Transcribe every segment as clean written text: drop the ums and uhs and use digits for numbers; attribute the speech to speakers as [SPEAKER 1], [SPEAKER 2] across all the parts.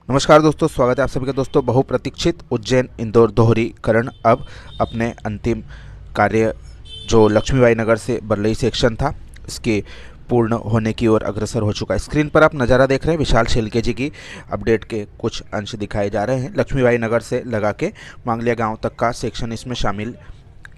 [SPEAKER 1] नमस्कार दोस्तों, स्वागत है आप सभी का। दोस्तों, बहुप्रतीक्षित उज्जैन इंदौर दोहरीकरण अब अपने अंतिम कार्य जो लक्ष्मीबाई नगर से बरलई सेक्शन था, इसके पूर्ण होने की ओर अग्रसर हो चुका है। स्क्रीन पर आप नज़ारा देख रहे हैं, विशाल शेलके जी की अपडेट के कुछ अंश दिखाए जा रहे हैं। लक्ष्मीबाई नगर से लगा के मांगलिया गांव तक का सेक्शन इसमें शामिल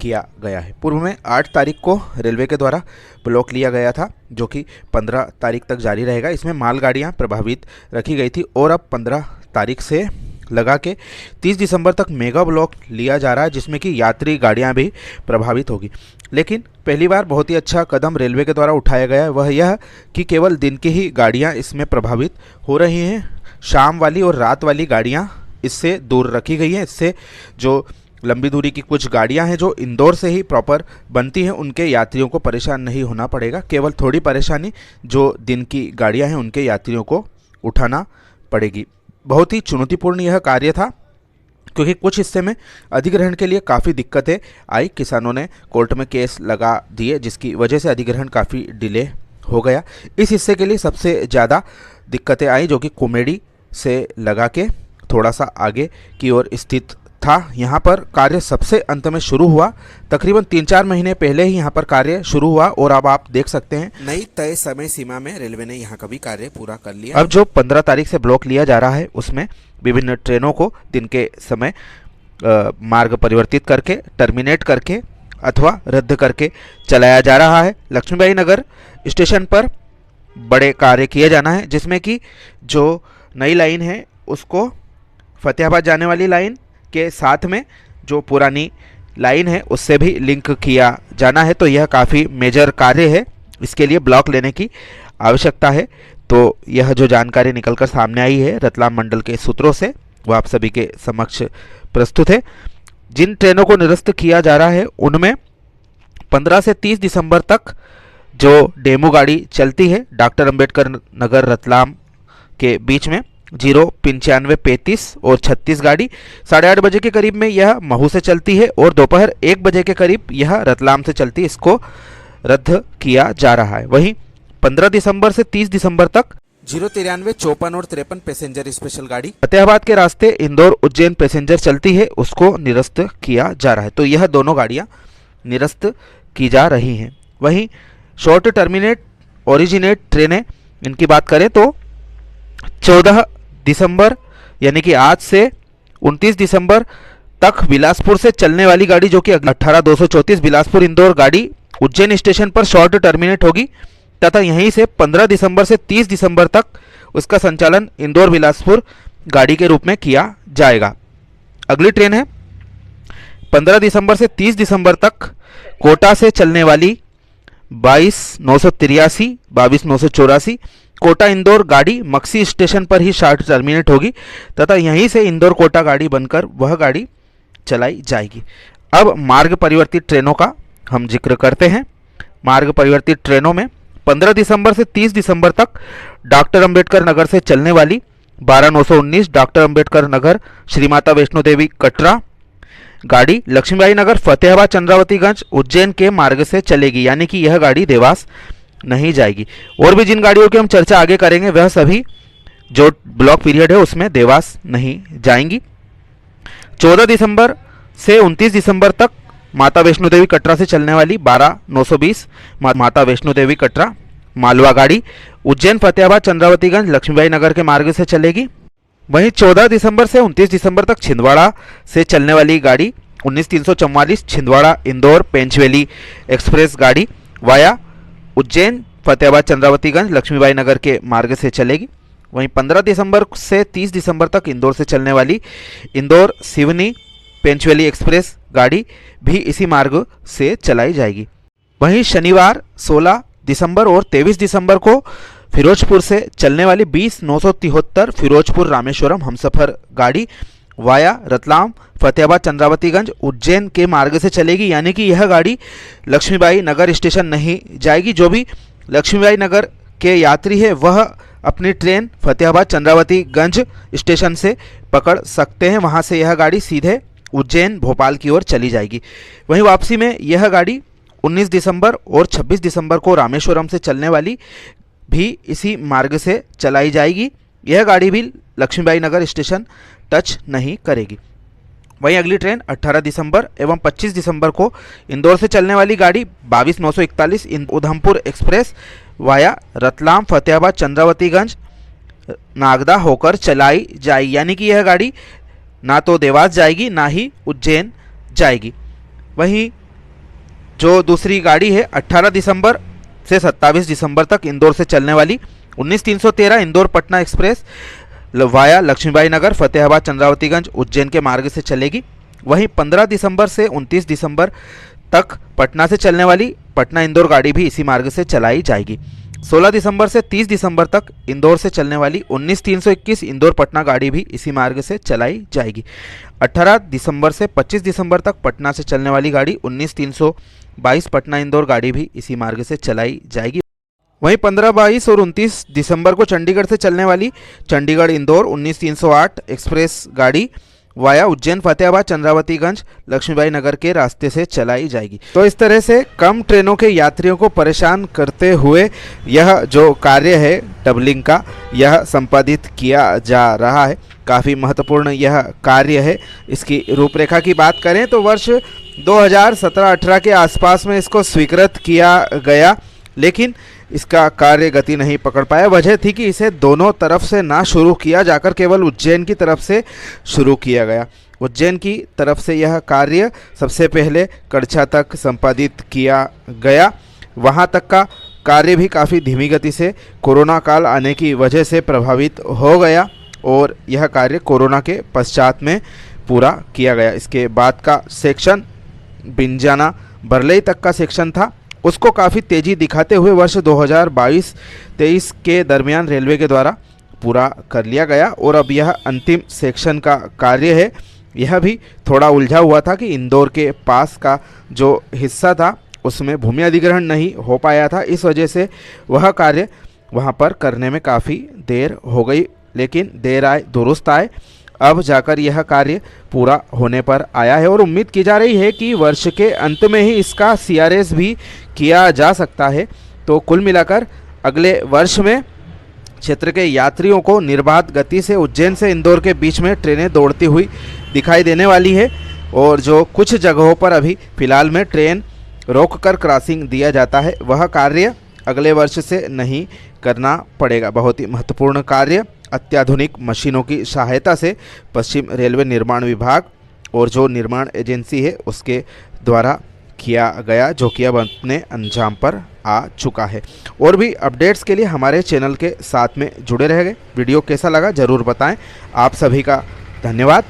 [SPEAKER 1] किया गया है। पूर्व में 8 तारीख को रेलवे के द्वारा ब्लॉक लिया गया था, जो कि 15 तारीख तक जारी रहेगा। इसमें मालगाड़ियां प्रभावित रखी गई थी और अब 15 तारीख से लगा के 30 दिसंबर तक मेगा ब्लॉक लिया जा रहा है, जिसमें कि यात्री गाड़ियां भी प्रभावित होगी। लेकिन पहली बार बहुत ही अच्छा कदम रेलवे के द्वारा उठाया गया है, वह यह कि केवल दिन की ही गाड़ियां इसमें प्रभावित हो रही हैं। शाम वाली और रात वाली गाड़ियां इससे दूर रखी गई हैं। इससे जो लंबी दूरी की कुछ गाड़ियां हैं जो इंदौर से ही प्रॉपर बनती हैं, उनके यात्रियों को परेशान नहीं होना पड़ेगा। केवल थोड़ी परेशानी जो दिन की गाड़ियां हैं उनके यात्रियों को उठाना पड़ेगी। बहुत ही चुनौतीपूर्ण यह कार्य था, क्योंकि कुछ हिस्से में अधिग्रहण के लिए काफ़ी दिक्कतें आई। किसानों ने कोर्ट में केस लगा दिए, जिसकी वजह से अधिग्रहण काफ़ी डिले हो गया। इस हिस्से के लिए सबसे ज़्यादा दिक्कतें आई, जो कि कुमेड़ी से लगा के थोड़ा सा आगे की ओर स्थित था। यहाँ पर कार्य सबसे अंत में शुरू हुआ, तकरीबन 3-4 महीने पहले ही यहाँ पर कार्य शुरू हुआ और अब आप देख सकते हैं नई तय समय सीमा में रेलवे ने यहाँ का भी कार्य पूरा कर लिया। अब जो 15 तारीख से ब्लॉक लिया जा रहा है, उसमें विभिन्न ट्रेनों को दिन के समय मार्ग परिवर्तित करके, टर्मिनेट करके अथवा रद्द करके चलाया जा रहा है। लक्ष्मीबाई नगर स्टेशन पर बड़े कार्य किए जाना है, जिसमें कि जो नई लाइन है उसको फतेहाबाद जाने वाली लाइन के साथ में जो पुरानी लाइन है उससे भी लिंक किया जाना है। तो यह काफ़ी मेजर कार्य है, इसके लिए ब्लॉक लेने की आवश्यकता है। तो यह जो जानकारी निकलकर सामने आई है रतलाम मंडल के सूत्रों से, वो आप सभी के समक्ष प्रस्तुत है। जिन ट्रेनों को निरस्त किया जा रहा है उनमें 15 से 30 दिसंबर तक जो डेमू गाड़ी चलती है डॉक्टर अंबेडकर नगर रतलाम के बीच में 09535 और 36 गाड़ी 8:30 बजे के करीब में यह महू से चलती है और दोपहर 1 बजे के करीब यह रतलाम से चलती है, इसको रद्द किया जा रहा है। वहीं 15 दिसंबर से 30 दिसंबर तक 093, 54 और 53 पैसेंजर स्पेशल गाड़ी फतेहाबाद के रास्ते इंदौर उज्जैन पैसेंजर चलती है, उसको निरस्त किया जा रहा है। तो यह दोनों गाड़ियां निरस्त की जा रही हैं। वहीं शॉर्ट टर्मिनेट ओरिजिनेट ट्रेनें, इनकी बात करें तो 14 दिसंबर यानी कि आज से 29 दिसंबर तक बिलासपुर से चलने वाली गाड़ी, जो कि 18-234 बिलासपुर इंदौर गाड़ी उज्जैन स्टेशन पर शॉर्ट टर्मिनेट होगी, तथा यहीं से 15 दिसंबर से 30 दिसंबर तक उसका संचालन इंदौर बिलासपुर गाड़ी के रूप में किया जाएगा। अगली ट्रेन है 15 दिसंबर से 30 दिसंबर तक कोटा से चलने वाली 22-983, 22-984 कोटा इंदौर गाड़ी मक्सी स्टेशन पर ही शॉर्ट टर्मिनेट होगी, तथा यहीं से इंदौर कोटा गाड़ी बनकर वह गाड़ी चलाई जाएगी। अब मार्ग परिवर्तित ट्रेनों का हम जिक्र करते हैं। मार्ग परिवर्तित ट्रेनों में 15 दिसंबर से 30 दिसंबर तक डॉक्टर अंबेडकर नगर से चलने वाली 12-919 डॉक्टर अंबेडकर नगर श्री माता वैष्णो देवी कटरा गाड़ी लक्ष्मीबाई नगर फतेहाबाद चंद्रावतीगंज उज्जैन के मार्ग से चलेगी, यानी कि यह गाड़ी देवास नहीं जाएगी। और भी जिन गाड़ियों की हम चर्चा आगे करेंगे वह सभी जो ब्लॉक पीरियड है उसमें देवास नहीं जाएंगी। 14 दिसंबर से 29 दिसंबर तक माता वैष्णो देवी कटरा से चलने वाली 12-920 माता वैष्णो देवी कटरा मालवा गाड़ी उज्जैन फतेहाबाद चंद्रावतीगंज लक्ष्मीबाई नगर के मार्ग से चलेगी। वहीं 14 दिसंबर से 29 दिसंबर तक छिंदवाड़ा से चलने वाली गाड़ी 19-344 छिंदवाड़ा इंदौर पेंचवेली एक्सप्रेस गाड़ी वाया उज्जैन फतेहाबाद चंद्रावतीगंज लक्ष्मीबाई नगर के मार्ग से चलेगी। वहीं 15 दिसंबर से 30 दिसंबर तक इंदौर से चलने वाली इंदौर सिवनी पेंचवेली एक्सप्रेस गाड़ी भी इसी मार्ग से चलाई जाएगी। वहीं शनिवार 16 दिसंबर और 23 दिसंबर को फिरोजपुर से चलने वाली 20-973 फिरोजपुर रामेश्वरम हमसफर गाड़ी वाया रतलाम फतेहाबाद चंद्रावतीगंज उज्जैन के मार्ग से चलेगी, यानी कि यह गाड़ी लक्ष्मीबाई नगर स्टेशन नहीं जाएगी। जो भी लक्ष्मीबाई नगर के यात्री है वह अपनी ट्रेन फतेहाबाद चंद्रावतीगंज स्टेशन से पकड़ सकते हैं, वहां से यह गाड़ी सीधे उज्जैन भोपाल की ओर चली जाएगी। वहीं वापसी में यह गाड़ी 19 दिसंबर और 26 दिसंबर को रामेश्वरम से चलने वाली भी इसी मार्ग से चलाई जाएगी, यह गाड़ी भी लक्ष्मीबाई नगर स्टेशन टच नहीं करेगी। वहीं अगली ट्रेन 18 दिसंबर एवं 25 दिसंबर को इंदौर से चलने वाली गाड़ी 22/941 उधमपुर एक्सप्रेस वाया रतलाम फतेहाबाद चंद्रावतीगंज नागदा होकर चलाई जाएगी। यानी कि यह गाड़ी ना तो देवास जाएगी ना ही उज्जैन जाएगी। वहीं जो दूसरी गाड़ी है 18 दिसंबर से 27 दिसंबर तक इंदौर से चलने वाली 19/313 इंदौर पटना एक्सप्रेस वाया लक्ष्मीबाई नगर फतेहाबाद चंद्रावतीगंज उज्जैन के मार्ग से चलेगी। वहीं 15 दिसंबर से 29 दिसंबर तक पटना से चलने वाली पटना इंदौर गाड़ी भी इसी मार्ग से चलाई जाएगी। 16 दिसंबर से 30 दिसंबर तक इंदौर से चलने वाली 19/321 इंदौर पटना गाड़ी भी इसी मार्ग से चलाई जाएगी। 18 दिसंबर से 25 दिसंबर तक पटना से चलने वाली गाड़ी 19/322 पटना इंदौर गाड़ी भी इसी मार्ग से चलाई जाएगी। वहीं 15, 22 और 29 दिसंबर को चंडीगढ़ से चलने वाली चंडीगढ़ इंदौर 19/308 एक्सप्रेस गाड़ी वाया उज्जैन फतेहाबाद चंद्रावतीगंज लक्ष्मीबाई नगर के रास्ते से चलाई जाएगी। तो इस तरह से कम ट्रेनों के यात्रियों को परेशान करते हुए यह जो कार्य है डबलिंग का, यह संपादित किया जा रहा है। काफ़ी महत्वपूर्ण यह कार्य है। इसकी रूपरेखा की बात करें तो वर्ष 2017-18 के आसपास में इसको स्वीकृत किया गया, लेकिन इसका कार्य गति नहीं पकड़ पाया। वजह थी कि इसे दोनों तरफ से ना शुरू किया जाकर केवल उज्जैन की तरफ से शुरू किया गया। उज्जैन की तरफ से यह कार्य सबसे पहले कड़छा तक संपादित किया गया। वहां तक का कार्य भी काफ़ी धीमी गति से कोरोना काल आने की वजह से प्रभावित हो गया और यह कार्य कोरोना के पश्चात में पूरा किया गया। इसके बाद का सेक्शन बिंजाना बरलई तक का सेक्शन था, उसको काफ़ी तेज़ी दिखाते हुए वर्ष 2022-23 के दरमियान रेलवे के द्वारा पूरा कर लिया गया। और अब यह अंतिम सेक्शन का कार्य है। यह भी थोड़ा उलझा हुआ था कि इंदौर के पास का जो हिस्सा था उसमें भूमि अधिग्रहण नहीं हो पाया था, इस वजह से वह कार्य वहाँ पर करने में काफ़ी देर हो गई। लेकिन देर आए दुरुस्त आए, अब जाकर यह कार्य पूरा होने पर आया है और उम्मीद की जा रही है कि वर्ष के अंत में ही इसका CRS भी किया जा सकता है। तो कुल मिलाकर अगले वर्ष में क्षेत्र के यात्रियों को निर्बाध गति से उज्जैन से इंदौर के बीच में ट्रेनें दौड़ती हुई दिखाई देने वाली है। और जो कुछ जगहों पर अभी फ़िलहाल में ट्रेन रोककर क्रॉसिंग दिया जाता है, वह कार्य अगले वर्ष से नहीं करना पड़ेगा। बहुत ही महत्वपूर्ण कार्य अत्याधुनिक मशीनों की सहायता से पश्चिम रेलवे निर्माण विभाग और जो निर्माण एजेंसी है उसके द्वारा किया गया, जो कि अब अपने अंजाम पर आ चुका है। और भी अपडेट्स के लिए हमारे चैनल के साथ में जुड़े रह गए। वीडियो कैसा लगा ज़रूर बताएं। आप सभी का धन्यवाद।